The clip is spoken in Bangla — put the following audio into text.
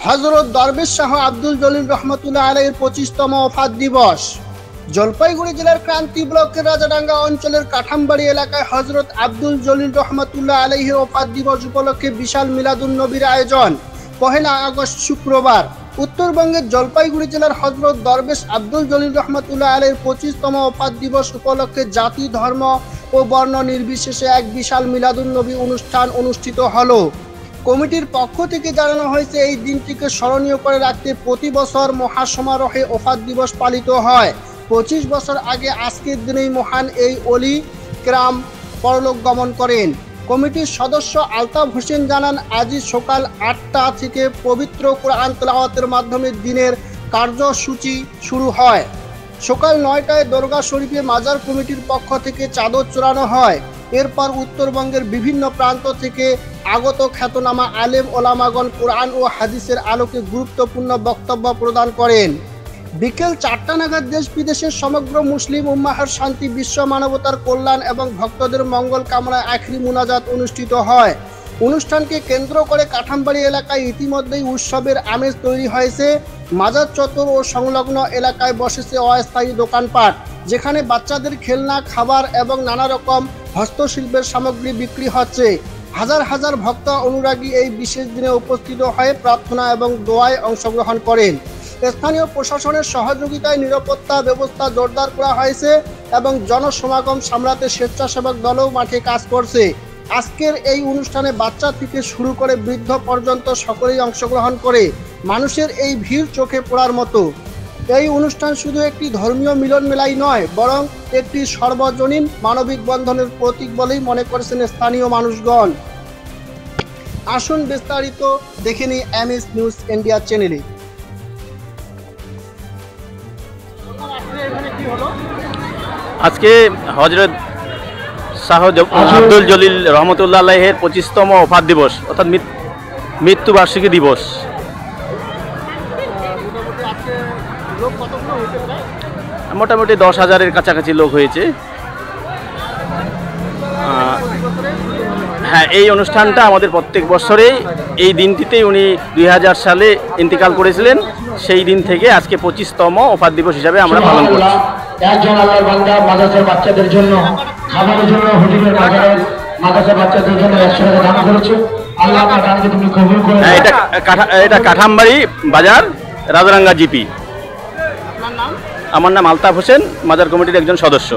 হযরত দরবেশ শাহ আব্দুল জলিল রহমতুল্লাহ আলাইহির 25তম ওফাত দিবস। জলপাইগুড়ি জেলার ক্রান্তি ব্লকের রাজাডাঙ্গা অঞ্চলের কাঠামবাড়ি এলাকায় হযরত আব্দুল জলিল রহমতুল্লাহ আলাইহির ওফাত দিবস উপলক্ষে বিশাল মিলাদুন নবীর আয়োজন। 1 আগস্ট শুক্রবার উত্তরবঙ্গের জলপাইগুড়ি জেলার হযরত দরবেশ আব্দুল জলিল রহমতুল্লাহ আলাইহির 25তম ওফাত দিবস উপলক্ষে জাতি ধর্ম ও বর্ণ নির্বিশেষে এক বিশাল মিলাদুন নবী অনুষ্ঠান অনুষ্ঠিত হলো। কমিটির পক্ষ থেকে জানানো হয়েছে, এই দিনটিকে স্মরণীয় করে রাখতে প্রতি বছর মহাসমারোহে ওফাত দিবস পালিত হয়। 25 বছর আগে আজকের দিনেই মহান এই অলি কেরাম পরলোক গমন করেন। কমিটির সদস্য আলতাফ হোসেন জানান, আজই সকাল 8টা থেকে পবিত্র কোরআন তেলাওয়াতের মাধ্যমে দিনের কার্যসূচি শুরু হয়। সকাল 9টায় দরগা শরীফে মাজার কমিটির পক্ষ থেকে চাদর চড়ানো হয়। এরপর উত্তরবঙ্গের বিভিন্ন প্রান্ত থেকে আগত খ্যাতনামা আলেম ওলামাগণ কোরআন ও হাদিসের আলোকে গুরুত্বপূর্ণ বক্তব্য প্রদান করেন। বিকেল 4টা নাগাদ দেশ বিদেশের সমগ্র মুসলিম উম্মাহর শান্তি, বিশ্ব মানবতার কল্যাণ এবং ভক্তদের মঙ্গল কামনায় আখরি মুনাজাত অনুষ্ঠিত হয়। অনুষ্ঠানকে কেন্দ্র করে কাঠামবাড়ি এলাকায় ইতিমধ্যেই উৎসবের আমেজ তৈরি হয়েছে। মাজার চত্বর ও সংলগ্ন এলাকায় বসেছে অস্থায়ী দোকানপাট, যেখানে বাচ্চাদের খেলনা, খাবার এবং নানা রকম হস্তশিল্পের সামগ্রী বিক্রি হচ্ছে। হাজার হাজার ভক্ত অনুরাগী এই বিশেষ দিনে উপস্থিত হয়ে প্রার্থনা এবং দোয়ায় অংশগ্রহণ করেন। স্থানীয় প্রশাসনের সহযোগিতায় নিরাপত্তা ব্যবস্থা জোরদার করা হয়েছে এবং জনসমাগম সামলাতে স্বেচ্ছাসেবক দলও মাঠে কাজ করছে। আজকের এই অনুষ্ঠানে বাচ্চা থেকে শুরু করে বৃদ্ধ পর্যন্ত সকলেই অংশগ্রহণ করে। মানুষের এই ভিড় চোখে পড়ার মতো। এই অনুষ্ঠান শুধু একটি ধর্মীয় মিলন মেলাই নয়, বরং একটি সর্বজনীন মানবিক বন্ধনের প্রতীক বলেই মনে করেছেন স্থানীয় মানুষগণ। আসুন বিস্তারিত দেখে নিই এমএস নিউজ ইন্ডিয়া চ্যানেলে। আজকে হযরত শাহ আব্দুল জলিল রহমতুল্লাহ আলাইহির 25তম ওফাত দিবস, অর্থাৎ মৃত্যুবার্ষিকী দিবস। মোটামুটি 10,000-এর কাছাকাছি লোক হয়েছে। হ্যাঁ, এই অনুষ্ঠানটা আমাদের প্রত্যেক বছরেই এই দিনটিতেই উনি 2000 সালে ইন্তেকাল করেছিলেন। সেই দিন থেকে আজকে 25তম ওফাত দিবস হিসাবে আমরা পালন করছি। একজন আল্লাহর বান্দা মাদ্রাসার বাচ্চাদের জন্য খাবারের জন্য হোটেলের মাদ্রাসার বাচ্চাদের জন্য 100 টাকা দান করেছে। আল্লাহ আপনার দানকে তুমি কবুল করুন। এটা কাঠামবাড়ি বাজার, রাজারাঙ্গা জিপি। আমার নাম আলতাফ হোসেন, মাজার কমিটির একজন সদস্য।